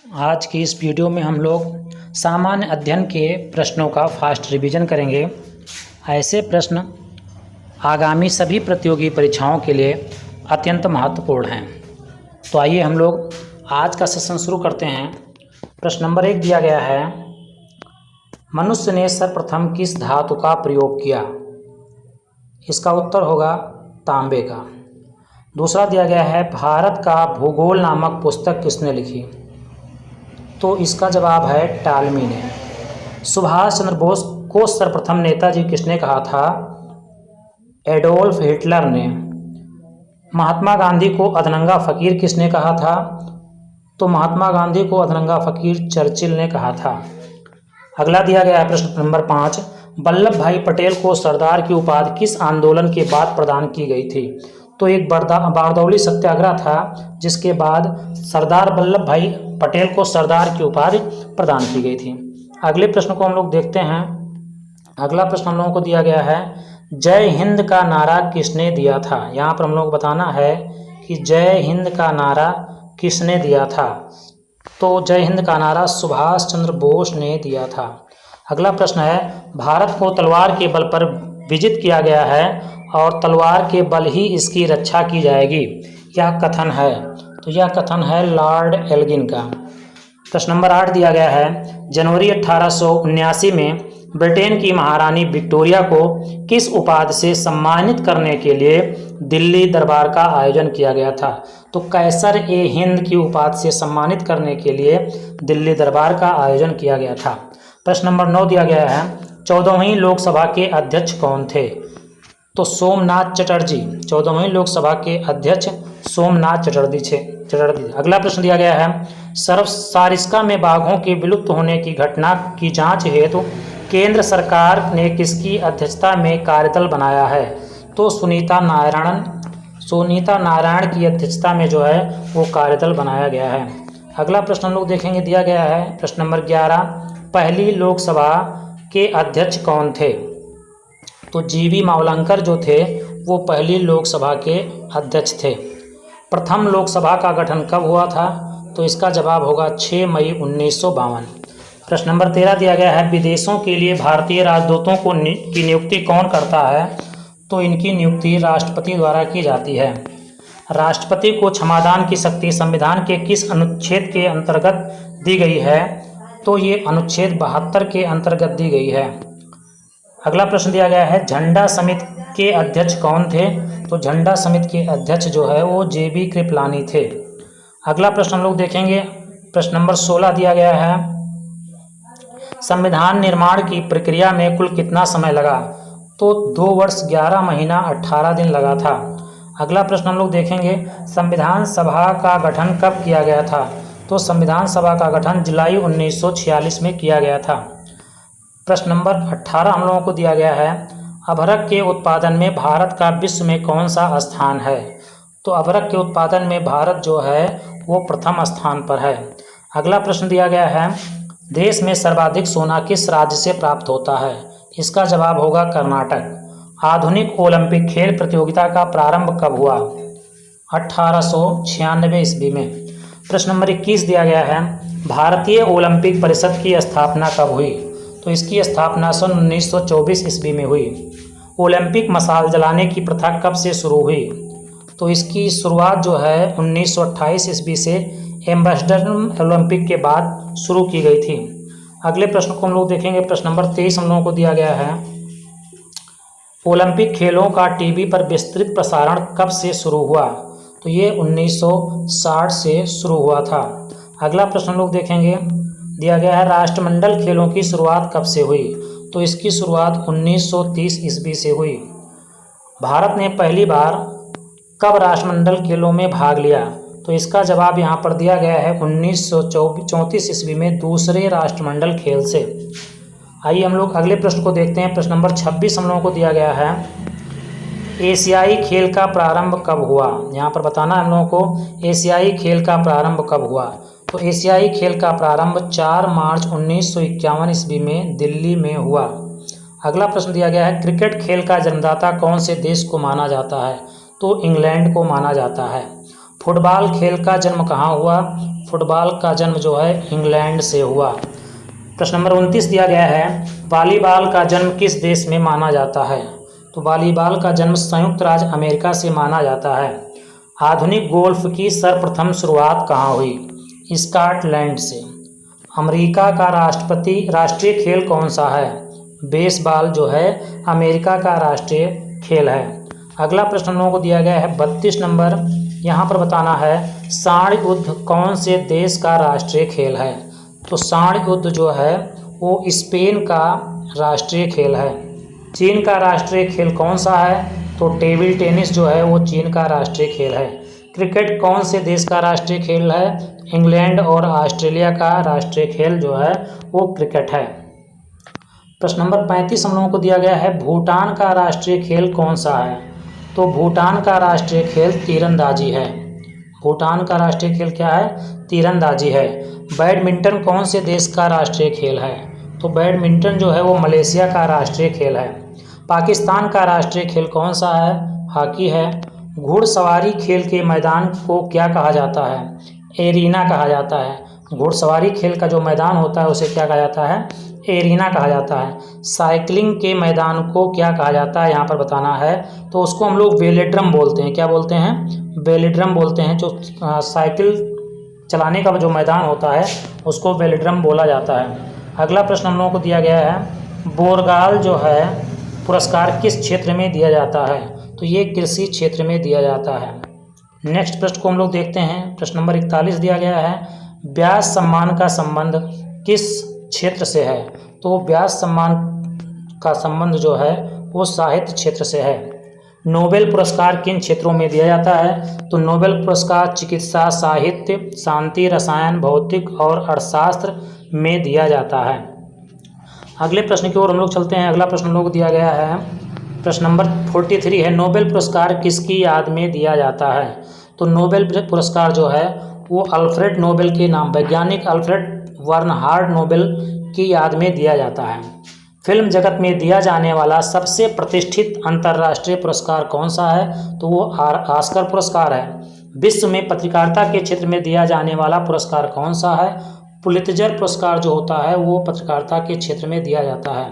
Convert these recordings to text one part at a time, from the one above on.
आज की इस वीडियो में हम लोग सामान्य अध्ययन के प्रश्नों का फास्ट रिवीजन करेंगे। ऐसे प्रश्न आगामी सभी प्रतियोगी परीक्षाओं के लिए अत्यंत महत्वपूर्ण हैं। तो आइए हम लोग आज का सेशन शुरू करते हैं। प्रश्न नंबर 1 दिया गया है, मनुष्य ने सर्वप्रथम किस धातु का प्रयोग किया? इसका उत्तर होगा तांबे का। दूसरा दिया गया है, भारत का भूगोल नामक पुस्तक किसने लिखी? तो इसका जवाब है टालमी ने। सुभाष चंद्र बोस को सर्वप्रथम नेताजी किसने कहा था? एडोल्फ हिटलर ने। महात्मा गांधी को अधनंगा फकीर किसने कहा था? तो महात्मा गांधी को अधनंगा फकीर चर्चिल ने कहा था। अगला दिया गया है प्रश्न नंबर 5, वल्लभ भाई पटेल को सरदार की उपाधि किस आंदोलन के बाद प्रदान की गई थी? तो एक बारदौली सत्याग्रह था, जिसके बाद सरदार वल्लभ भाई पटेल को सरदार की उपाधि प्रदान की गई थी। अगले प्रश्न को हम लोग देखते हैं। अगला प्रश्न हम लोगों को दिया गया है, जय हिंद का नारा किसने दिया था? यहाँ पर हम लोग बताना है कि जय हिंद का नारा किसने दिया था। तो जय हिंद का नारा सुभाष चंद्र बोस ने दिया था। अगला प्रश्न है, भारत को तलवार के बल पर विजित किया गया है और तलवार के बल ही इसकी रक्षा की जाएगी, यह कथन है? तो यह कथन है लॉर्ड एल्गिन का। प्रश्न नंबर 8 दिया गया है, जनवरी 1879 में ब्रिटेन की महारानी विक्टोरिया को किस उपाधि से सम्मानित करने के लिए दिल्ली दरबार का आयोजन किया गया था? तो कैसर ए हिंद की उपाधि से सम्मानित करने के लिए दिल्ली दरबार का आयोजन किया गया था। प्रश्न नंबर 9 दिया गया है, 14वीं लोकसभा के अध्यक्ष कौन थे? तो सोमनाथ चटर्जी। 14वीं लोकसभा के अध्यक्ष सोमनाथ चटर्जी। अगला प्रश्न दिया गया है, सारिस्का में बाघों के विलुप्त होने की घटना की जांच हेतु केंद्र सरकार ने किसकी अध्यक्षता में कार्यदल बनाया है? तो सुनीता नारायण की अध्यक्षता में जो है वो कार्यदल बनाया गया है। अगला प्रश्न हम लोग देखेंगे, दिया गया है प्रश्न नंबर 11, पहली लोकसभा के अध्यक्ष कौन थे? तो जीवी मावलंकर जो थे वो पहली लोकसभा के अध्यक्ष थे। प्रथम लोकसभा का गठन कब हुआ था? तो इसका जवाब होगा 6 मई 1952। प्रश्न नंबर 13 दिया गया है, विदेशों के लिए भारतीय राजदूतों की नियुक्ति कौन करता है? तो इनकी नियुक्ति राष्ट्रपति द्वारा की जाती है। राष्ट्रपति को क्षमादान की शक्ति संविधान के किस अनुच्छेद के अंतर्गत दी गई है? तो ये अनुच्छेद 72 के अंतर्गत दी गई है। अगला प्रश्न दिया गया है, झंडा समिति के अध्यक्ष कौन थे? तो झंडा समिति के अध्यक्ष जो है वो जेबी कृपलानी थे। अगला प्रश्न हम लोग देखेंगे, प्रश्न नंबर 16 दिया गया है, संविधान निर्माण की प्रक्रिया में कुल कितना समय लगा? तो 2 वर्ष 11 महीना 18 दिन लगा था। अगला प्रश्न हम लोग देखेंगे, संविधान सभा का गठन कब किया गया था? तो संविधान सभा का गठन जुलाई 1946 में किया गया था। प्रश्न नंबर 18 हम लोगों को दिया गया है, अभ्रक के उत्पादन में भारत का विश्व में कौन सा स्थान है? तो अभ्रक के उत्पादन में भारत जो है वो प्रथम स्थान पर है। अगला प्रश्न दिया गया है, देश में सर्वाधिक सोना किस राज्य से प्राप्त होता है? इसका जवाब होगा कर्नाटक। आधुनिक ओलंपिक खेल प्रतियोगिता का प्रारंभ कब हुआ? 1896 ईस्वी में। प्रश्न नंबर 21 दिया गया है, भारतीय ओलंपिक परिषद की स्थापना कब हुई? तो इसकी स्थापना सन 1924 ईस्वी में हुई। ओलंपिक मशाल जलाने की प्रथा कब से शुरू हुई? तो इसकी शुरुआत जो है 1928 ईस्वी से एम्बेसडर ओलंपिक के बाद शुरू की गई थी। अगले प्रश्न को हम लोग देखेंगे, प्रश्न नंबर 23 हम लोगों को दिया गया है, ओलंपिक खेलों का टीवी पर विस्तृत प्रसारण कब से शुरू हुआ? तो ये 1960 से शुरू हुआ था। अगला प्रश्न हम लोग देखेंगे, दिया गया है, राष्ट्रमंडल खेलों की शुरुआत कब से हुई? तो इसकी शुरुआत 1930 ईस्वी से हुई। भारत ने पहली बार कब राष्ट्रमंडल खेलों में भाग लिया? तो इसका जवाब यहाँ पर दिया गया है 1934 ईस्वी में दूसरे राष्ट्रमंडल खेल से। आइए हम लोग अगले प्रश्न को देखते हैं। प्रश्न नंबर 26 हम लोगों को दिया गया है, एशियाई खेल का प्रारंभ कब हुआ? यहाँ पर बताना है हम लोगों को एशियाई खेल का प्रारंभ कब हुआ। तो एशियाई खेल का प्रारंभ 4 मार्च 1951 ईस्वी में दिल्ली में हुआ। अगला प्रश्न दिया गया है, क्रिकेट खेल का जन्मदाता कौन से देश को माना जाता है? तो इंग्लैंड को माना जाता है। फुटबॉल खेल का जन्म कहाँ हुआ? फुटबॉल का जन्म जो है इंग्लैंड से हुआ। प्रश्न नंबर 29 दिया गया है, वॉलीबॉल का जन्म किस देश में माना जाता है? तो वॉलीबॉल का जन्म संयुक्त राज्य अमेरिका से माना जाता है। आधुनिक गोल्फ की सर्वप्रथम शुरुआत कहाँ हुई? स्कॉटलैंड से। अमेरिका का राष्ट्रीय खेल कौन सा है? बेसबॉल जो है अमेरिका का राष्ट्रीय खेल है। अगला प्रश्न हम लोगों को दिया गया है 32 नंबर। यहाँ पर बताना है सांड युद्ध कौन से देश का राष्ट्रीय खेल है? तो सांड युद्ध जो है वो स्पेन का राष्ट्रीय खेल है। चीन का राष्ट्रीय खेल कौन सा है? तो टेबल टेनिस जो है वो चीन का राष्ट्रीय खेल है। क्रिकेट कौन से देश का राष्ट्रीय खेल है? इंग्लैंड और ऑस्ट्रेलिया का राष्ट्रीय खेल जो है वो क्रिकेट है। प्रश्न नंबर 35 हम लोगों को दिया गया है, भूटान का राष्ट्रीय खेल कौन सा है? तो भूटान का राष्ट्रीय खेल तीरंदाजी है। भूटान का राष्ट्रीय खेल क्या है? तीरंदाजी है। बैडमिंटन कौन से देश का राष्ट्रीय खेल है? तो बैडमिंटन जो है वो मलेशिया का राष्ट्रीय खेल है। पाकिस्तान का राष्ट्रीय खेल कौन सा है? हॉकी है। घुड़सवारी खेल के मैदान को क्या कहा जाता है? एरीना कहा जाता है। घुड़सवारी खेल का जो मैदान होता है उसे क्या कहा जाता है? एरीना कहा जाता है। साइकिलिंग के मैदान को क्या कहा जाता है? यहाँ पर बताना है। तो उसको हम लोग वेलोड्रम बोलते हैं। क्या बोलते हैं? वेलोड्रम बोलते हैं। जो साइकिल चलाने का जो मैदान होता है उसको वेलोड्रम बोला जाता है। अगला प्रश्न हम लोगों को दिया गया है, बोरगाल जो है पुरस्कार किस क्षेत्र में दिया जाता है? तो ये कृषि क्षेत्र में दिया जाता है। नेक्स्ट प्रश्न को हम लोग देखते हैं। प्रश्न नंबर 41 दिया गया है, व्यास सम्मान का संबंध किस क्षेत्र से है? तो व्यास सम्मान का संबंध जो है वो साहित्य क्षेत्र से है। नोबेल पुरस्कार किन क्षेत्रों में दिया जाता है? तो नोबेल पुरस्कार चिकित्सा, साहित्य, शांति, रसायन, भौतिक और अर्थशास्त्र में दिया जाता है। अगले प्रश्न की ओर हम लोग चलते हैं। अगला प्रश्न हम लोग को दिया गया है, प्रश्न नंबर 43 है, नोबेल पुरस्कार किसकी याद में दिया जाता है? तो नोबेल पुरस्कार जो है वो अल्फ्रेड नोबेल के नाम, वैज्ञानिक अल्फ्रेड बर्नहार्ड नोबेल की याद में दिया जाता है। फिल्म जगत में दिया जाने वाला सबसे प्रतिष्ठित अंतर्राष्ट्रीय पुरस्कार कौन सा है? तो वो ऑस्कर पुरस्कार है। विश्व में पत्रकारिता के क्षेत्र में दिया जाने वाला पुरस्कार कौन सा है? पुलित्जर पुरस्कार जो होता है वो पत्रकारिता के क्षेत्र में दिया जाता है।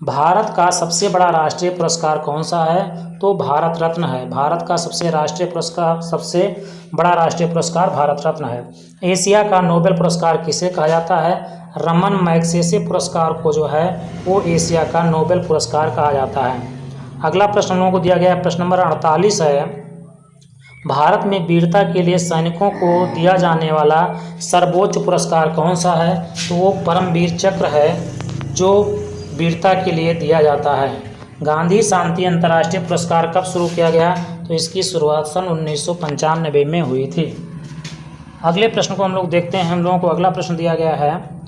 भारत का सबसे बड़ा राष्ट्रीय पुरस्कार कौन सा है? तो भारत रत्न है। भारत का सबसे बड़ा राष्ट्रीय पुरस्कार भारत रत्न है। एशिया का नोबेल पुरस्कार किसे कहा जाता है? रमन मैग्सेसे पुरस्कार को जो है वो एशिया का नोबेल पुरस्कार कहा जाता है। अगला प्रश्न हम लोगों को दिया गया है, प्रश्न नंबर 48 है, भारत में वीरता के लिए सैनिकों को दिया जाने वाला सर्वोच्च पुरस्कार कौन सा है? तो वो परमवीर चक्र है जो वीरता के लिए दिया जाता है। गांधी शांति अंतर्राष्ट्रीय पुरस्कार कब शुरू किया गया? तो इसकी शुरुआत सन 1995 में हुई थी। अगले प्रश्न को हम लोग देखते हैं। हम लोगों को अगला प्रश्न दिया गया है,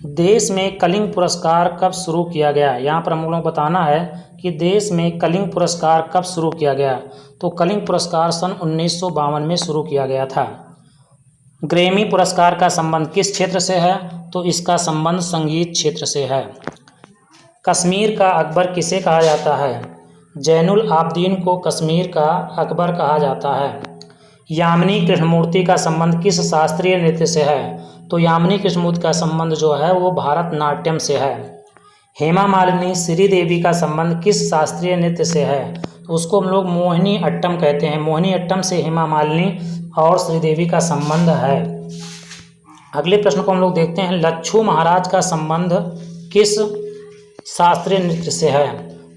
देश में कलिंग पुरस्कार कब शुरू किया गया? यहाँ पर हम लोगों को बताना है कि देश में कलिंग पुरस्कार कब शुरू किया गया। तो कलिंग पुरस्कार सन 1952 में शुरू किया गया था। ग्रैमी पुरस्कार का संबंध किस क्षेत्र से है? तो इसका संबंध संगीत क्षेत्र से है। कश्मीर का अकबर किसे कहा जाता है? जैनुल आबदीन को कश्मीर का अकबर कहा जाता है। यामिनी कृष्णमूर्ति का संबंध किस शास्त्रीय नृत्य से है? तो यामिनी कृष्णमूर्ति का संबंध जो है वो भारतनाट्यम से है। हेमा मालिनी श्रीदेवी का संबंध किस शास्त्रीय नृत्य से है? तो उसको हम लोग मोहिनी अट्टम कहते हैं। मोहिनी अट्टम से हेमा मालिनी और श्रीदेवी का संबंध है। अगले प्रश्न को हम लोग देखते हैं, लच्छू महाराज का संबंध किस शास्त्रीय नृत्य से है?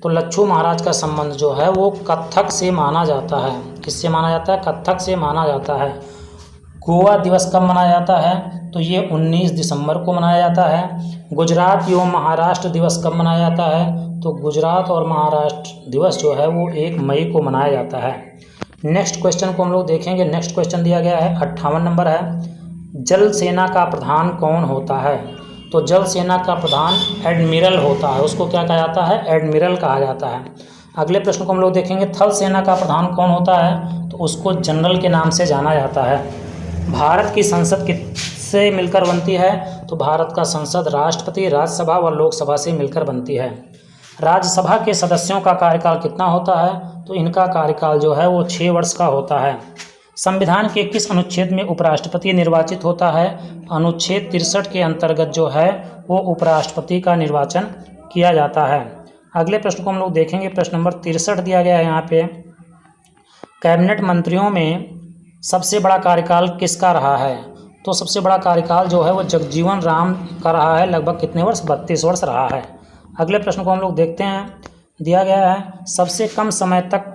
तो लच्छू महाराज का संबंध जो है वो कथक से माना जाता है। किससे माना जाता है? कथक से माना जाता है। गोवा दिवस कब मनाया जाता है? तो ये 19 दिसंबर को मनाया जाता है। गुजरात एवं महाराष्ट्र दिवस कब मनाया जाता है? तो गुजरात और महाराष्ट्र दिवस जो है वो 1 मई को मनाया जाता है। नेक्स्ट क्वेश्चन को हम लोग देखेंगे। नेक्स्ट क्वेश्चन दिया गया है 58 नंबर है, जल सेना का प्रधान कौन होता है? तो जल सेना का प्रधान एडमिरल होता है। उसको क्या कहा जाता है? एडमिरल कहा जाता है। अगले प्रश्न को हम लोग देखेंगे, थल सेना का प्रधान कौन होता है? तो उसको जनरल के नाम से जाना जाता है। भारत की संसद किससे मिलकर बनती है? तो भारत का संसद राष्ट्रपति, राज्यसभा व लोकसभा से मिलकर बनती है। राज्यसभा के सदस्यों का कार्यकाल कितना होता है? तो इनका कार्यकाल जो है वो 6 वर्ष का होता है। संविधान के किस अनुच्छेद में उपराष्ट्रपति निर्वाचित होता है? अनुच्छेद 63 के अंतर्गत जो है वो उपराष्ट्रपति का निर्वाचन किया जाता है। अगले प्रश्न को हम लोग देखेंगे। प्रश्न नंबर 63 दिया गया है यहाँ पे, कैबिनेट मंत्रियों में सबसे बड़ा कार्यकाल किसका रहा है? तो सबसे बड़ा कार्यकाल जो है वो जगजीवन राम का रहा है। लगभग कितने वर्ष? 32 वर्ष रहा है। अगले प्रश्न को हम लोग देखते हैं। दिया गया है सबसे कम समय तक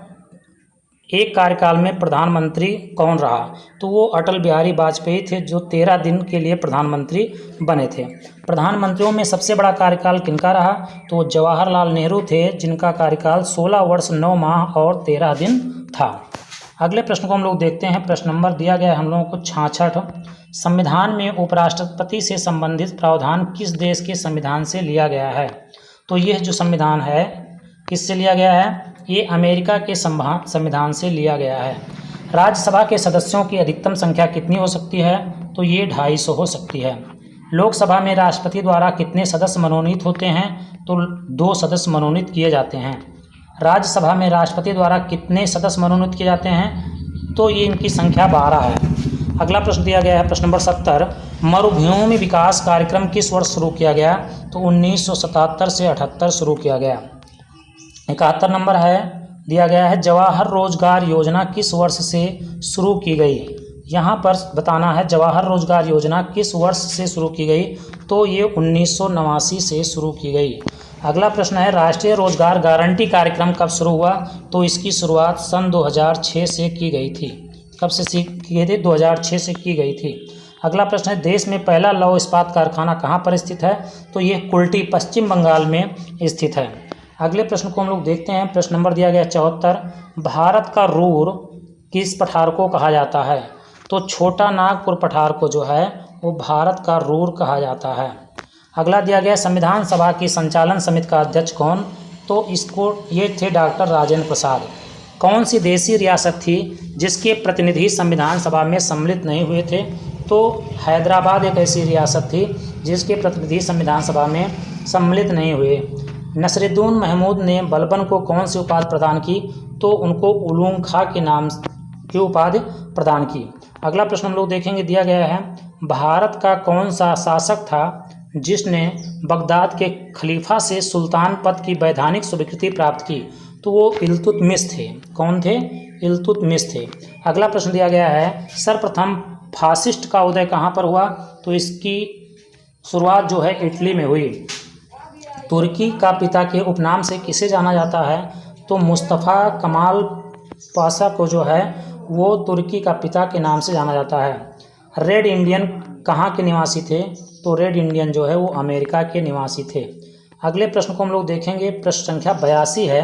एक कार्यकाल में प्रधानमंत्री कौन रहा? तो वो अटल बिहारी वाजपेयी थे, जो 13 दिन के लिए प्रधानमंत्री बने थे। प्रधानमंत्रियों में सबसे बड़ा कार्यकाल किनका रहा? तो जवाहरलाल नेहरू थे, जिनका कार्यकाल 16 वर्ष 9 माह और 13 दिन था। अगले प्रश्न को हम लोग देखते हैं। प्रश्न नंबर दिया गया है हम लोगों को 66। संविधान में उपराष्ट्रपति से संबंधित प्रावधान किस देश के संविधान से लिया गया है? तो यह जो संविधान है किससे लिया गया है? ये अमेरिका के संविधान से लिया गया है। राज्यसभा के सदस्यों की अधिकतम संख्या कितनी हो सकती है? तो ये 250 हो सकती है। लोकसभा में राष्ट्रपति द्वारा कितने सदस्य मनोनीत होते हैं? तो 2 सदस्य मनोनीत किए जाते हैं। राज्यसभा में राष्ट्रपति द्वारा कितने सदस्य मनोनीत किए जाते हैं? तो ये इनकी संख्या 12 है। अगला प्रश्न दिया गया है प्रश्न नंबर 70। मरुभूमि विकास कार्यक्रम किस वर्ष शुरू किया गया? तो 1977 से 78 शुरू किया गया। 71 नंबर है, दिया गया है जवाहर रोजगार योजना किस वर्ष से शुरू की गई? यहाँ पर बताना है जवाहर रोजगार योजना किस वर्ष से शुरू की गई? तो ये 1989 से शुरू की गई। अगला प्रश्न है राष्ट्रीय रोजगार गारंटी कार्यक्रम कब शुरू हुआ? तो इसकी शुरुआत सन 2006 से की गई थी। कब से की गई थी? 2006 से की गई थी। अगला प्रश्न है देश में पहला लौह इस्पात कारखाना कहाँ पर स्थित है? तो ये कुल्टी पश्चिम बंगाल में स्थित है। अगले प्रश्न को हम लोग देखते हैं। प्रश्न नंबर दिया गया 74। भारत का रूर किस पठार को कहा जाता है? तो छोटा नागपुर पठार को जो है वो भारत का रूर कहा जाता है। अगला दिया गया संविधान सभा की संचालन समिति का अध्यक्ष कौन? तो इसको ये थे डॉक्टर राजेंद्र प्रसाद। कौन सी देशी रियासत थी जिसके प्रतिनिधि संविधान सभा में सम्मिलित नहीं हुए थे? तो हैदराबाद एक ऐसी रियासत थी जिसके प्रतिनिधि संविधान सभा में सम्मिलित नहीं हुए। नसरुद्दीन महमूद ने बलबन को कौन सी उपाधि प्रदान की? तो उनको उलूम खां के नाम की उपाधि प्रदान की। अगला प्रश्न हम लोग देखेंगे। दिया गया है भारत का कौन सा शासक था जिसने बगदाद के खलीफा से सुल्तान पद की वैधानिक स्वीकृति प्राप्त की? तो वो इल्तुतमिश थे। कौन थे? इल्तुतमिश थे। अगला प्रश्न दिया गया है सर्वप्रथम फासिस्ट का उदय कहाँ पर हुआ? तो इसकी शुरुआत जो है इटली में हुई। तुर्की का पिता के उपनाम से किसे जाना जाता है? तो मुस्तफ़ा कमाल पाशा को जो है वो तुर्की का पिता के नाम से जाना जाता है। रेड इंडियन कहाँ के निवासी थे? तो रेड इंडियन जो है वो अमेरिका के निवासी थे। अगले प्रश्न को हम लोग देखेंगे। प्रश्न संख्या 82 है।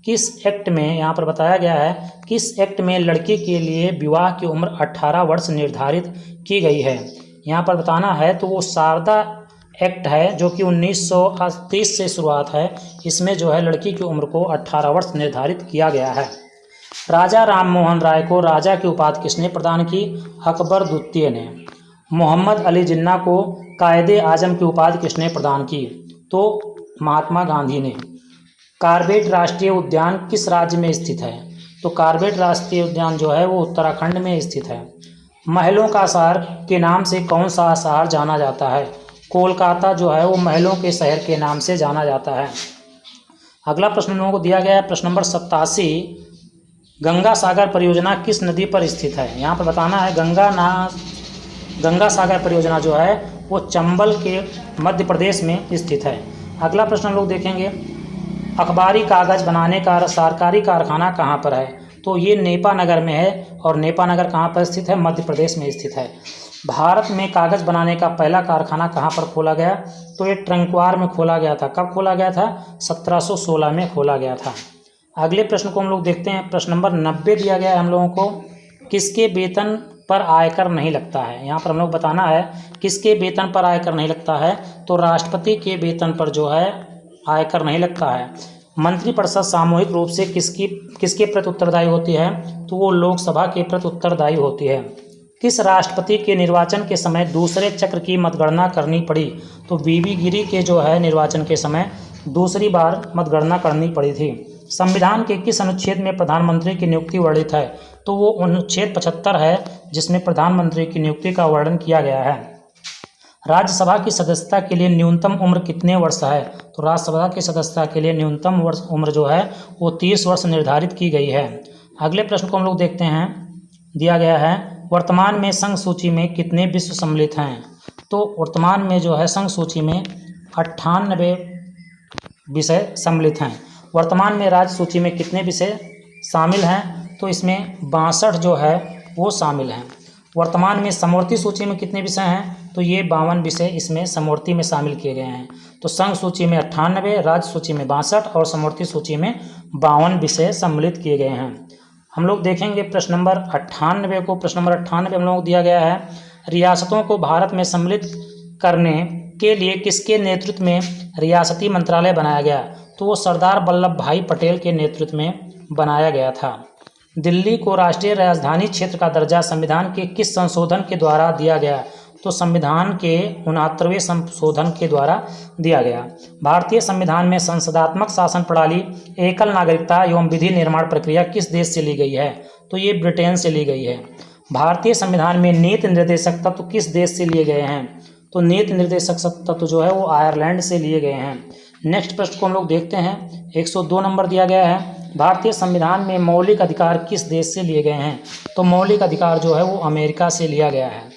किस एक्ट में, यहाँ पर बताया गया है किस एक्ट में लड़की के लिए विवाह की उम्र 18 वर्ष निर्धारित की गई है? यहाँ पर बताना है तो वो शारदा एक्ट है जो कि 1930 से शुरुआत है। इसमें जो है लड़की की उम्र को 18 वर्ष निर्धारित किया गया है। राजा राम मोहन राय को राजा की उपाधि किसने प्रदान की? अकबर द्वितीय ने। मोहम्मद अली जिन्ना को कायदे आजम की उपाधि किसने प्रदान की? तो महात्मा गांधी ने। कार्बेट राष्ट्रीय उद्यान किस राज्य में स्थित है? तो कार्बेट राष्ट्रीय उद्यान जो है वो उत्तराखंड में स्थित है। महलों का शहर के नाम से कौन सा शहर जाना जाता है? कोलकाता जो है वो महलों के शहर के नाम से जाना जाता है। अगला प्रश्न हम लोगों को दिया गया है प्रश्न नंबर 87। गंगा सागर परियोजना किस नदी पर स्थित है? यहाँ पर बताना है गंगा सागर परियोजना जो है वो चंबल के मध्य प्रदेश में स्थित है। अगला प्रश्न हम लोग देखेंगे अखबारी कागज़ बनाने का सरकारी कारखाना कहाँ पर है? तो ये नेपानगर में है। और नेपानगर कहाँ पर स्थित है? मध्य प्रदेश में स्थित है। भारत में कागज़ बनाने का पहला कारखाना कहाँ पर खोला गया? तो ये ट्रंक्वार में खोला गया था। कब खोला गया था? 1716 में खोला गया था। अगले प्रश्न को हम लोग देखते हैं। प्रश्न नंबर 90 दिया गया है हम लोगों को किसके वेतन पर आयकर नहीं लगता है? यहाँ पर हम लोग बताना है किसके वेतन पर आयकर नहीं लगता है। तो राष्ट्रपति के वेतन पर जो है आयकर नहीं लगता है। मंत्रिपरिषद सामूहिक रूप से किसके प्रति उत्तरदायी होती है? तो वो लोकसभा के प्रति उत्तरदायी होती है। किस राष्ट्रपति के निर्वाचन के समय दूसरे चक्र की मतगणना करनी पड़ी? तो बीबी गिरी के जो है निर्वाचन के समय दूसरी बार मतगणना करनी पड़ी थी। संविधान के किस अनुच्छेद में प्रधानमंत्री की नियुक्ति वर्णित है? तो वो अनुच्छेद 75 है, जिसमें प्रधानमंत्री की नियुक्ति का वर्णन किया गया है। राज्यसभा की सदस्यता के लिए न्यूनतम उम्र कितने वर्ष है? तो राज्यसभा की सदस्यता के लिए न्यूनतम उम्र जो है वो 30 वर्ष निर्धारित की गई है। अगले प्रश्न को हम लोग देखते हैं। दिया गया है, वर्तमान में संघ सूची में कितने विश्व सम्मिलित हैं? तो वर्तमान में जो है संघ सूची में 98 विषय सम्मिलित हैं। वर्तमान में राज्य सूची में कितने विषय शामिल हैं? तो इसमें 62 जो है वो शामिल हैं। वर्तमान में समवर्ती सूची में कितने विषय हैं? तो ये 52 विषय इसमें समवर्ती में शामिल किए गए हैं। तो संघ सूची में 98, राज्य सूची में 62 और समवर्ती सूची में 52 विषय सम्मिलित किए गए हैं। हम लोग देखेंगे प्रश्न नंबर 98 को। प्रश्न नंबर 98 हम लोगों को दिया गया है, रियासतों को भारत में सम्मिलित करने के लिए किसके नेतृत्व में रियासती मंत्रालय बनाया गया? तो वो सरदार वल्लभ भाई पटेल के नेतृत्व में बनाया गया था। दिल्ली को राष्ट्रीय राजधानी क्षेत्र का दर्जा संविधान के किस संशोधन के द्वारा दिया गया? तो संविधान के 69वें संशोधन के द्वारा दिया गया। भारतीय संविधान में संसदात्मक शासन प्रणाली, एकल नागरिकता एवं विधि निर्माण प्रक्रिया किस देश से ली गई है? तो ये ब्रिटेन से ली गई है। भारतीय संविधान में नीति निर्देशक तत्व किस देश से लिए गए हैं? तो नीति निर्देशक तत्व जो है वो आयरलैंड से लिए गए हैं। नेक्स्ट प्रश्न को हम लोग देखते हैं। 102 नंबर दिया गया है, भारतीय संविधान में मौलिक अधिकार किस देश से लिए गए हैं? तो मौलिक अधिकार जो है वो अमेरिका से लिया गया है।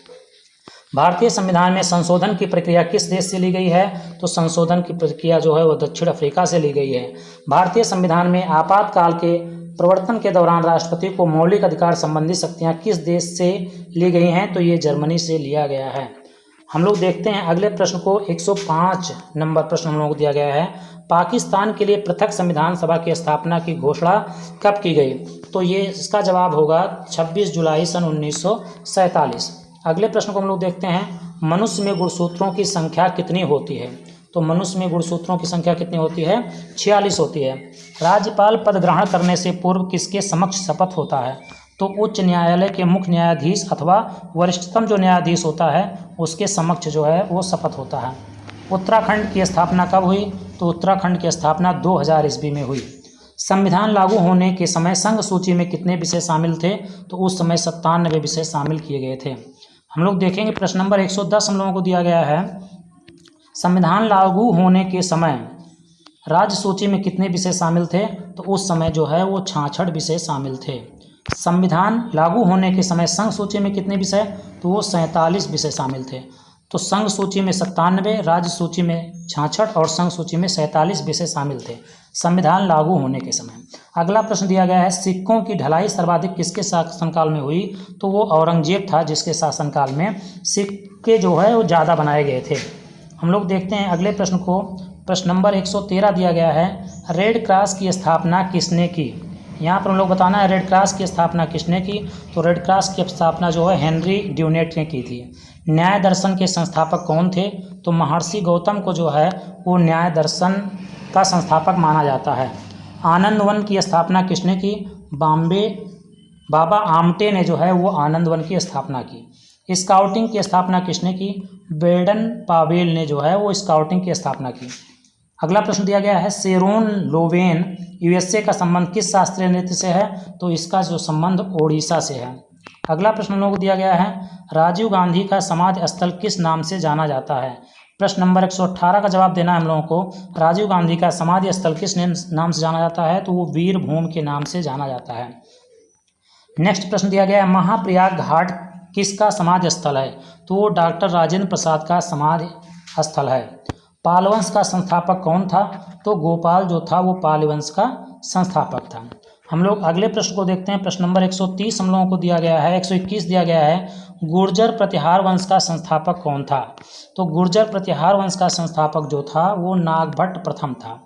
भारतीय संविधान में संशोधन की प्रक्रिया किस देश से ली गई है? तो संशोधन की प्रक्रिया जो है वो दक्षिण अफ्रीका से ली गई है। भारतीय संविधान में आपातकाल के प्रवर्तन के दौरान राष्ट्रपति को मौलिक अधिकार संबंधी शक्तियां किस देश से ली गई हैं? तो ये जर्मनी से लिया गया है। हम लोग देखते हैं अगले प्रश्न को। 105 नंबर प्रश्न हम लोग को दिया गया है, पाकिस्तान के लिए पृथक संविधान सभा की स्थापना की घोषणा कब की गई? तो ये इसका जवाब होगा 26 जुलाई सन 1947। अगले प्रश्न को हम लोग देखते हैं, मनुष्य में गुणसूत्रों की संख्या कितनी होती है? तो मनुष्य में गुणसूत्रों की संख्या कितनी होती है? 46 होती है। राज्यपाल पद ग्रहण करने से पूर्व किसके समक्ष शपथ होता है? तो उच्च न्यायालय के मुख्य न्यायाधीश अथवा वरिष्ठतम जो न्यायाधीश होता है उसके समक्ष जो है वो शपथ होता है। उत्तराखंड की स्थापना कब हुई? तो उत्तराखंड की स्थापना 2000 ईस्वी में हुई। संविधान लागू होने के समय संघ सूची में कितने विषय शामिल थे? तो उस समय 97 विषय शामिल किए गए थे। हम लोग देखेंगे प्रश्न नंबर 110 हम लोगों को दिया गया है, संविधान लागू होने के समय राज्य सूची में कितने विषय शामिल थे? तो उस समय जो है वो 66 विषय शामिल थे। संविधान लागू होने के समय संघ सूची में कितने विषय? तो वो 47 विषय शामिल थे। तो संघ सूची में 97, राज्य सूची में 66 और संघ सूची में 47 विषय शामिल थे संविधान लागू होने के समय। अगला प्रश्न दिया गया है, सिक्कों की ढलाई सर्वाधिक किसके शासनकाल में हुई? तो वो औरंगजेब था जिसके शासनकाल में सिक्के जो है वो ज़्यादा बनाए गए थे। हम लोग देखते हैं अगले प्रश्न को। प्रश्न नंबर 113 दिया गया है, रेड क्रॉस की स्थापना किसने की? यहाँ पर हम लोग बताना है रेड क्रॉस की स्थापना किसने की? तो रेड क्रॉस की स्थापना जो है हेनरी ड्यूनेट ने की थी। न्याय दर्शन के संस्थापक कौन थे? तो महर्षि गौतम को जो है वो न्याय दर्शन का संस्थापक माना जाता है। आनंदवन की स्थापना किसने की? बाबा आमटे ने जो है वो आनंदवन की स्थापना की। स्काउटिंग की स्थापना किसने की? बेडन पावेल ने जो है वो स्काउटिंग की स्थापना की। अगला प्रश्न दिया गया है, शेरोन लोवेन यूएसए का संबंध किस शास्त्रीय नृत्य से है? तो इसका जो संबंध ओडिशा से है। अगला प्रश्न हम लोगों को दिया गया है, राजीव गांधी का समाधि स्थल किस नाम से जाना जाता है? प्रश्न नंबर 118 का जवाब देना है हम लोगों को। राजीव गांधी का समाधि स्थल किस नाम से जाना जाता है? तो वो वीर भूमि के नाम से जाना जाता है। नेक्स्ट प्रश्न दिया गया है, महाप्रयाग घाट किसका समाधि स्थल है? तो वो डॉक्टर राजेंद्र प्रसाद का समाधि स्थल है। पाल वंश का संस्थापक कौन था? तो गोपाल जो था वो पाल वंश का संस्थापक था। हम लोग अगले प्रश्न को देखते हैं। प्रश्न नंबर 130 हम लोगों को दिया गया है, 121 दिया गया है, गुर्जर प्रतिहार वंश का संस्थापक कौन था? तो गुर्जर प्रतिहार वंश का संस्थापक जो था वो नागभट्ट प्रथम था।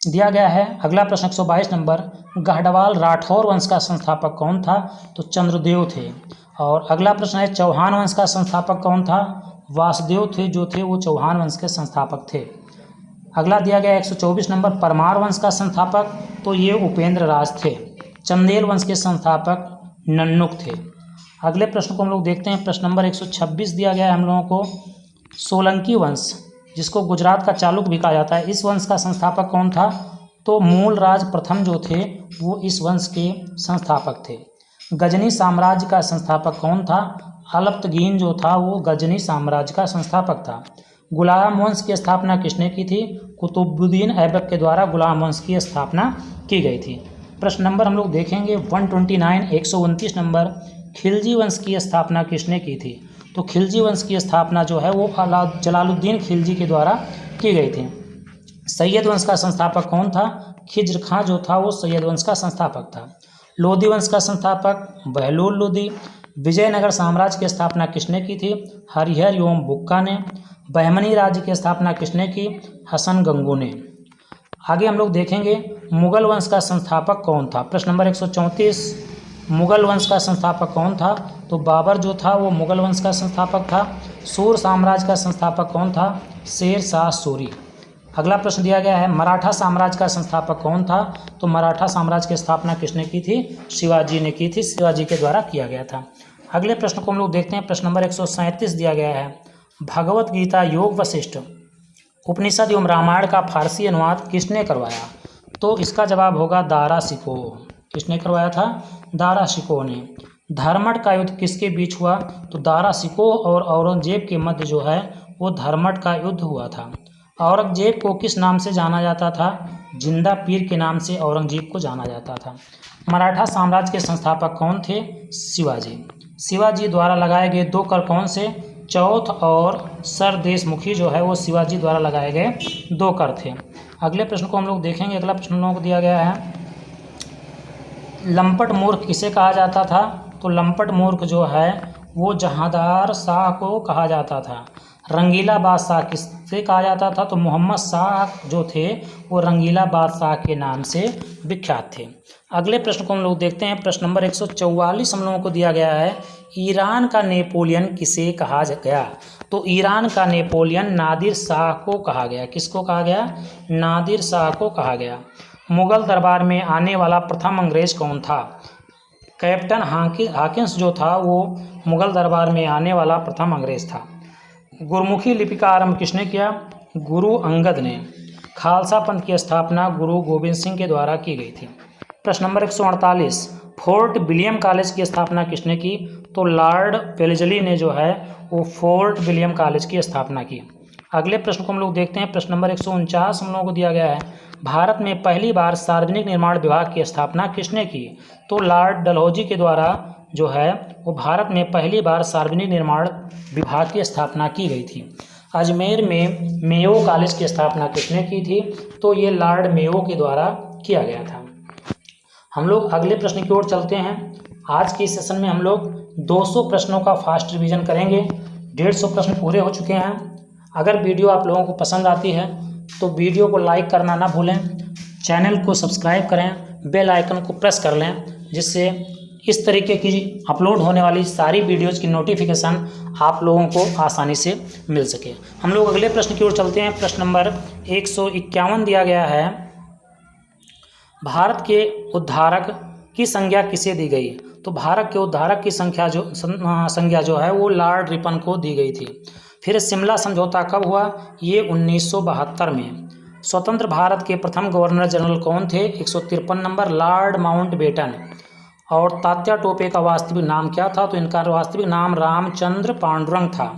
दिया गया है अगला प्रश्न 122 नंबर, गढ़वाल राठौर वंश का संस्थापक कौन था? तो चंद्रदेव थे। और अगला प्रश्न है, चौहान वंश का संस्थापक कौन था? वासुदेव थे जो थे वो चौहान वंश के संस्थापक थे। अगला दिया गया 124 नंबर, परमार वंश का संस्थापक तो ये उपेंद्र राज थे। चंदेल वंश के संस्थापक नन्नुक थे। अगले प्रश्न को हम लोग देखते हैं। प्रश्न नंबर 126 दिया गया है हम लोगों को, सोलंकी वंश जिसको गुजरात का चालुक्य भी कहा जाता है, इस वंश का संस्थापक कौन था? तो मूल राज प्रथम जो थे वो इस वंश के संस्थापक थे। गजनी साम्राज्य का संस्थापक कौन था? अल्पतगीन जो था वो गजनी साम्राज्य का संस्थापक था। गुलाम वंश की स्थापना किसने की थी? कुतुबुद्दीन ऐबक के द्वारा गुलाम वंश की स्थापना की गई थी। प्रश्न नंबर हम लोग देखेंगे 129 129 नंबर, खिलजी वंश की स्थापना किसने की थी? तो खिलजी वंश की स्थापना जो है वो जलालुद्दीन खिलजी के द्वारा की गई थी। सैयद वंश का संस्थापक कौन था? खिज्र खां जो था वो सैयद वंश का संस्थापक था। लोधी वंश का संस्थापक बहलोल लोधी। विजयनगर साम्राज्य की स्थापना किसने की थी? हरिहर एवं बुक्का ने। बहमनी राज्य की स्थापना किसने की? हसन गंगू ने। आगे हम लोग देखेंगे मुगल वंश का संस्थापक कौन था? प्रश्न नंबर 134, मुगल वंश का संस्थापक कौन था? तो बाबर जो था वो मुगल वंश का संस्थापक था। सूर साम्राज्य का संस्थापक कौन था? शेर शाह सूरी। अगला प्रश्न दिया गया है मराठा साम्राज्य का संस्थापक कौन था? तो मराठा साम्राज्य की स्थापना किसने की थी? शिवाजी ने की थी, शिवाजी के द्वारा किया गया था। अगले प्रश्न को हम लोग देखते हैं। प्रश्न नंबर 137 दिया गया है भगवत गीता, योग वशिष्ठ, उपनिषद एवं रामायण का फारसी अनुवाद किसने करवाया? तो इसका जवाब होगा दारा शिकोह। किसने करवाया था? दारा शिकोह ने। धर्मट का युद्ध किसके बीच हुआ? तो दारा शिकोह और औरंगजेब के मध्य जो है वो धर्मट का युद्ध हुआ था। औरंगजेब को किस नाम से जाना जाता था? जिंदा पीर के नाम से औरंगजेब को जाना जाता था। मराठा साम्राज्य के संस्थापक कौन थे? शिवाजी। शिवाजी द्वारा लगाए गए 2 कर कौन से? चौथ और सरदेशमुखी जो है वो शिवाजी द्वारा लगाए गए 2 कर थे। अगले प्रश्न को हम लोग देखेंगे। अगला प्रश्न हम लोगों को दिया गया है लंपट मूर्ख किसे कहा जाता था? तो लंपट मूर्ख जो है वो जहांदार शाह को कहा जाता था। रंगीला बादशाह किससे कहा जाता था? तो मोहम्मद शाह जो थे वो रंगीला बादशाह के नाम से विख्यात थे। अगले प्रश्न को हम लोग देखते हैं। प्रश्न नंबर 144 हम लोगों को दिया गया है ईरान का नेपोलियन किसे कहा गया? तो ईरान का नेपोलियन नादिर शाह को कहा गया। किसको कहा गया? नादिर शाह को कहा गया। मुगल दरबार में आने वाला प्रथम अंग्रेज कौन था? कैप्टन हॉकिंस जो था वो मुगल दरबार में आने वाला प्रथम अंग्रेज था। गुरमुखी लिपि का आरंभ किसने किया? गुरु अंगद ने। खालसा पंथ की स्थापना गुरु गोविंद सिंह के द्वारा की गई थी। प्रश्न नंबर 148 फोर्ट विलियम कॉलेज की स्थापना किसने की? तो लॉर्ड वेलेस्ली ने जो है वो फोर्ट विलियम कॉलेज की स्थापना की। अगले प्रश्न को हम लोग देखते हैं। प्रश्न नंबर 149 हम लोगों को दिया गया है भारत में पहली बार सार्वजनिक निर्माण विभाग की स्थापना किसने की? तो लॉर्ड डलहौजी के द्वारा जो है वो भारत में पहली बार सार्वजनिक निर्माण विभाग की स्थापना की गई थी। अजमेर में मेयो कॉलेज की स्थापना किसने की थी? तो ये लॉर्ड मेयो के द्वारा किया गया था। हम लोग अगले प्रश्न की ओर चलते हैं। आज के सेशन में हम लोग 200 प्रश्नों का फास्ट रिवीजन करेंगे। 150 प्रश्न पूरे हो चुके हैं। अगर वीडियो आप लोगों को पसंद आती है तो वीडियो को लाइक करना ना भूलें, चैनल को सब्सक्राइब करें, बेल आइकन को प्रेस कर लें, जिससे इस तरीके की अपलोड होने वाली सारी वीडियोज़ की नोटिफिकेशन आप लोगों को आसानी से मिल सके। हम लोग अगले प्रश्न की ओर चलते हैं। प्रश्न नंबर 151 दिया गया है भारत के उद्धारक की संज्ञा किसे दी गई? तो भारत के उद्धारक की संज्ञा जो है वो लॉर्ड रिपन को दी गई थी। फिर शिमला समझौता कब हुआ? ये 1972 में। स्वतंत्र भारत के प्रथम गवर्नर जनरल कौन थे? 153 नंबर लॉर्ड माउंटबेटन। और तात्या टोपे का वास्तविक नाम क्या था? तो इनका वास्तविक नाम रामचंद्र पांडुरंग था।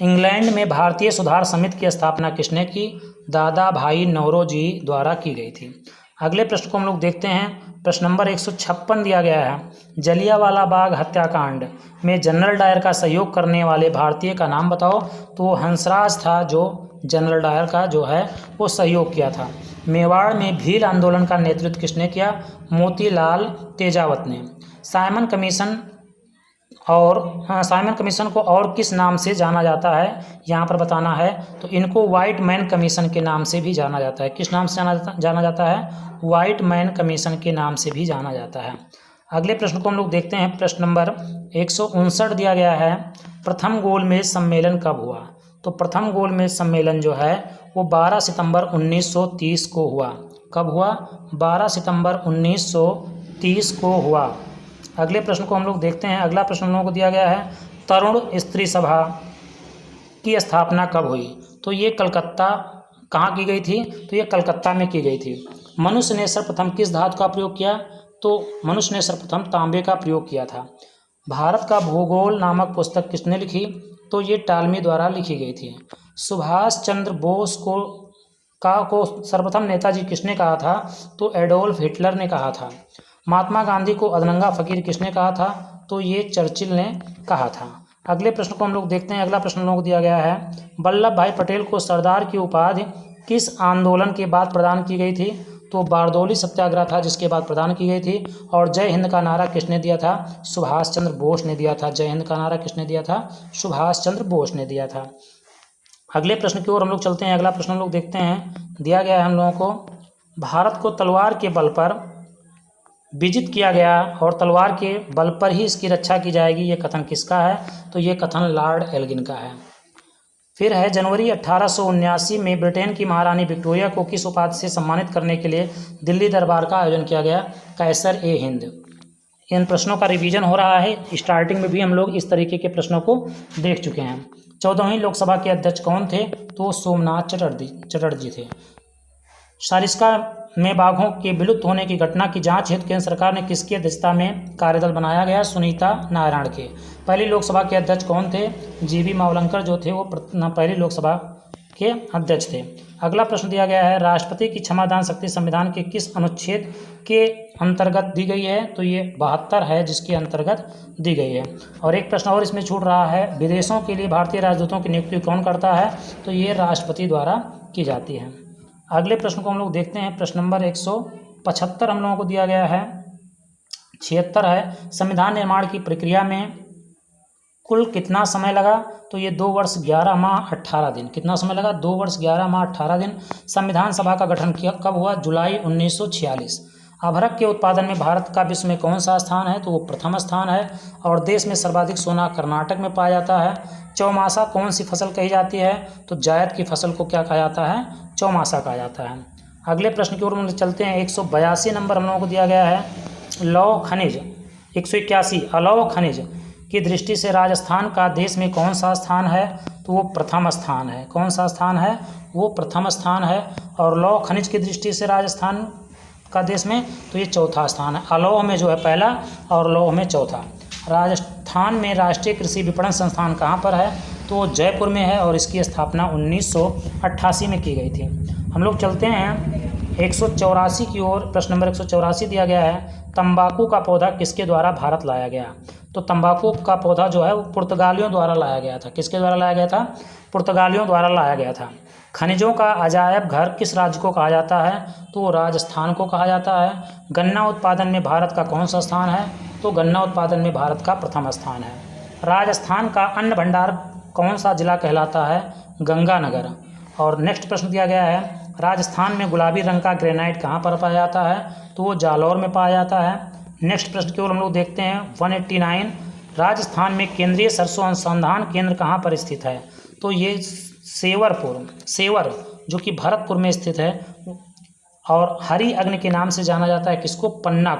इंग्लैंड में भारतीय सुधार समिति की स्थापना किसने की? दादा भाई नौरोजी द्वारा की गई थी। अगले प्रश्न को हम लोग देखते हैं। प्रश्न नंबर 156 दिया गया है जलियांवाला बाग हत्याकांड में जनरल डायर का सहयोग करने वाले भारतीय का नाम बताओ। तो हंसराज था जो जनरल डायर का जो है वो सहयोग किया था। मेवाड़ में भील आंदोलन का नेतृत्व किसने किया? मोतीलाल तेजावत ने। साइमन कमीशन को और किस नाम से जाना जाता है यहाँ पर बताना है। तो इनको व्हाइट मैन कमीशन के नाम से भी जाना जाता है। किस नाम से जाना जाता है? व्हाइट मैन कमीशन के नाम से भी जाना जाता है। अगले प्रश्न को हम लोग देखते हैं। प्रश्न नंबर 159 दिया गया है प्रथम गोलमेज सम्मेलन कब हुआ? तो प्रथम गोलमेज सम्मेलन जो है वो 12 सितंबर 1930 को हुआ। कब हुआ? 12 सितंबर 1930 को हुआ। अगले प्रश्न को हम लोग देखते हैं। अगला प्रश्न हम लोगों को दिया गया है तरुण स्त्री सभा की स्थापना कब हुई? तो ये कलकत्ता कहाँ की गई थी? तो ये कलकत्ता में की गई थी। मनुष्य ने सर्वप्रथम किस धातु का प्रयोग किया? तो मनुष्य ने सर्वप्रथम तांबे का प्रयोग किया था। भारत का भूगोल नामक पुस्तक किसने लिखी? तो ये टालमी द्वारा लिखी गई थी। सुभाष चंद्र बोस को सर्वप्रथम नेताजी किसने कहा था? तो एडोल्फ हिटलर ने कहा था। महात्मा गांधी को अधनंगा फकीर किसने कहा था? तो ये चर्चिल ने कहा था। अगले प्रश्न को हम लोग देखते हैं। अगला प्रश्न हम लोग को दिया गया है, वल्लभ भाई पटेल को सरदार की उपाधि किस आंदोलन के बाद प्रदान की गई थी? तो बारदौली सत्याग्रह था जिसके बाद प्रदान की गई थी। और जय हिंद का नारा किसने दिया था? सुभाष चंद्र बोस ने दिया था। जय हिंद का नारा किसने दिया था? सुभाष चंद्र बोस ने दिया था। अगले प्रश्न की ओर हम लोग चलते हैं। अगला प्रश्न हम लोग देखते हैं। दिया गया है हम लोगों को, भारत को तलवार के बल पर विजित किया गया और तलवार के बल पर ही इसकी रक्षा की जाएगी, ये कथन किसका है? तो ये कथन लॉर्ड एल्गिन का है। फिर है, जनवरी 1879 में ब्रिटेन की महारानी विक्टोरिया को किस उपाधि से सम्मानित करने के लिए दिल्ली दरबार का आयोजन किया गया? कैसर ए हिंद। इन प्रश्नों का रिवीजन हो रहा है। स्टार्टिंग में भी हम लोग इस तरीके के प्रश्नों को देख चुके हैं। 14वीं लोकसभा के अध्यक्ष कौन थे? तो सोमनाथ चटर्जी थे। सरिस्का में बाघों के विलुप्त होने की घटना की जांच हेतु केंद्र सरकार ने किसकी अध्यक्षता में कार्यदल बनाया गया? सुनीता नारायण के। पहली लोकसभा के अध्यक्ष कौन थे? जीवी मावलंकर जो थे वो पहली लोकसभा के अध्यक्ष थे। अगला प्रश्न दिया गया है, राष्ट्रपति की क्षमादान शक्ति संविधान के किस अनुच्छेद के अंतर्गत दी गई है? तो ये 72 है जिसके अंतर्गत दी गई है। और एक प्रश्न और इसमें छूट रहा है, विदेशों के लिए भारतीय राजदूतों की नियुक्ति कौन करता है? तो ये राष्ट्रपति द्वारा की जाती है। अगले प्रश्न को हम लोग देखते हैं। प्रश्न नंबर 175 हम लोगों को दिया गया है। 76 है, संविधान निर्माण की प्रक्रिया में कुल कितना समय लगा? तो ये 2 वर्ष 11 माह 18 दिन। कितना समय लगा? 2 वर्ष 11 माह 18 दिन। संविधान सभा का गठन कब हुआ? जुलाई 1946। अभ्रक के उत्पादन में भारत का विश्व में कौन सा स्थान है? तो वो प्रथम स्थान है। और देश में सर्वाधिक सोना कर्नाटक में पाया जाता है। चौमासा कौन सी फसल कही जाती है? तो जायद की फसल को क्या कहा जाता है? चौमासा कहा जाता है। अगले प्रश्न की ओर हम चलते हैं। 182 नंबर हम लोगों को दिया गया है, लौह खनिज। 181, अलौह खनिज की दृष्टि से राजस्थान का देश में कौन सा स्थान है? तो वो प्रथम स्थान है। कौन सा स्थान है? वो प्रथम स्थान है। और लौह खनिज की दृष्टि से राजस्थान का देश में तो ये चौथा स्थान है। अलौह में जो है पहला और लौह में चौथा। राजस्थान में राष्ट्रीय कृषि विपणन संस्थान कहाँ पर है? तो जयपुर में है और इसकी स्थापना 1988 में की गई थी। हम लोग चलते हैं 184 की ओर। प्रश्न नंबर 184 दिया गया है, तंबाकू का पौधा किसके द्वारा भारत लाया गया? तो तंबाकू का पौधा जो है वो पुर्तगालियों द्वारा लाया गया था। किसके द्वारा लाया गया था? पुर्तगालियों द्वारा लाया गया था। खनिजों का अजायब घर किस राज्य को कहा जाता है? तो राजस्थान को कहा जाता है। गन्ना उत्पादन में भारत का कौन सा स्थान है? तो गन्ना उत्पादन में भारत का प्रथम स्थान है। राजस्थान का अन्न भंडार कौन सा जिला कहलाता है? गंगानगर। और नेक्स्ट प्रश्न दिया गया है, राजस्थान में गुलाबी रंग का ग्रेनाइट कहाँ पर पाया जाता है? तो वो जालौर में पाया जाता है। नेक्स्ट प्रश्न की ओर हम लोग देखते हैं 189, राजस्थान में केंद्रीय सरसों अनुसंधान केंद्र कहाँ पर स्थित है? तो ये सेवर जो कि भरतपुर में स्थित है। और हरी अग्नि के नाम से जाना जाता है किसको? पन्ना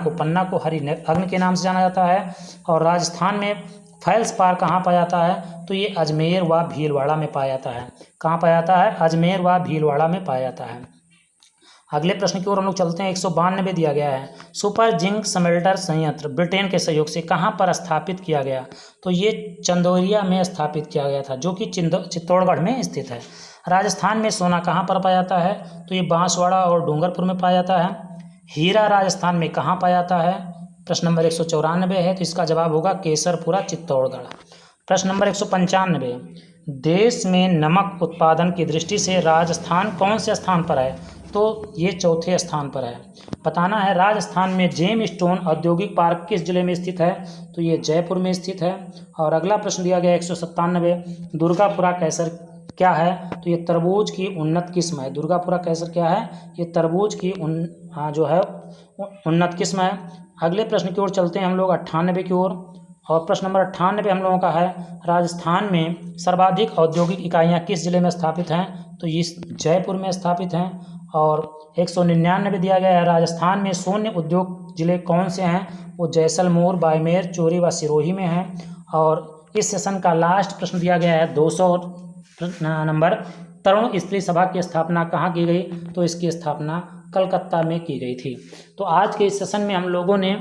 को हरी अग्नि के नाम से जाना जाता है। और राजस्थान में फैल्सपार कहाँ पाया जाता है? तो ये अजमेर व भीलवाड़ा में पाया जाता है। कहाँ पाया जाता है? अजमेर व भीलवाड़ा में पाया जाता है। अगले प्रश्न की ओर हम लोग चलते हैं। 192 दिया गया है, सुपर जिंक स्मेल्टर संयंत्र ब्रिटेन के सहयोग से कहाँ पर स्थापित किया गया? तो ये चंदौरिया में स्थापित किया गया था जो कि चित्तौड़गढ़ में स्थित है। राजस्थान में सोना कहाँ पर पाया जाता है? तो ये बांसवाड़ा और डूंगरपुर में पाया जाता है। हीरा राजस्थान में कहाँ पाया जाता है? प्रश्न नंबर 194 है तो इसका जवाब होगा केसरपुरा चित्तौड़गढ़। प्रश्न नंबर 195, देश में नमक उत्पादन की दृष्टि से राजस्थान कौन से स्थान पर है? तो ये चौथे स्थान पर है। बताना है राजस्थान में जेम स्टोन औद्योगिक पार्क किस जिले में स्थित है? तो ये जयपुर में स्थित है। और अगला प्रश्न दिया गया 197, दुर्गापुरा कैसर क्या है? तो ये तरबूज की उन्नत किस्म है। दुर्गापुरा कैसर क्या है? ये तरबूज की जो है उन्नत किस्म है। अगले प्रश्न की ओर चलते हैं हम लोग 98 की ओर। और प्रश्न नंबर 98 हम लोगों का है, राजस्थान में सर्वाधिक औद्योगिक इकाइयां किस जिले में स्थापित हैं? तो इस जयपुर में स्थापित हैं। और 199 दिया गया है, राजस्थान में शून्य उद्योग जिले कौन से हैं? वो जैसलमेर, बाड़मेर, चोरी व सिरोही में हैं। और इस सेशन का लास्ट प्रश्न दिया गया है 200 नंबर, तरुण स्त्री सभा की स्थापना कहाँ की गई? तो इसकी स्थापना कलकत्ता में की गई थी। तो आज के इस सेशन में हम लोगों ने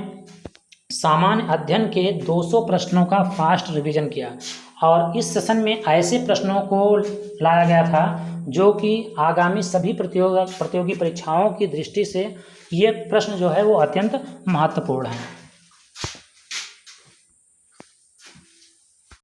सामान्य अध्ययन के 200 प्रश्नों का फास्ट रिवीजन किया और इस सेशन में ऐसे प्रश्नों को लाया गया था जो कि आगामी सभी प्रतियोगी परीक्षाओं की दृष्टि से ये प्रश्न जो है वो अत्यंत महत्वपूर्ण है।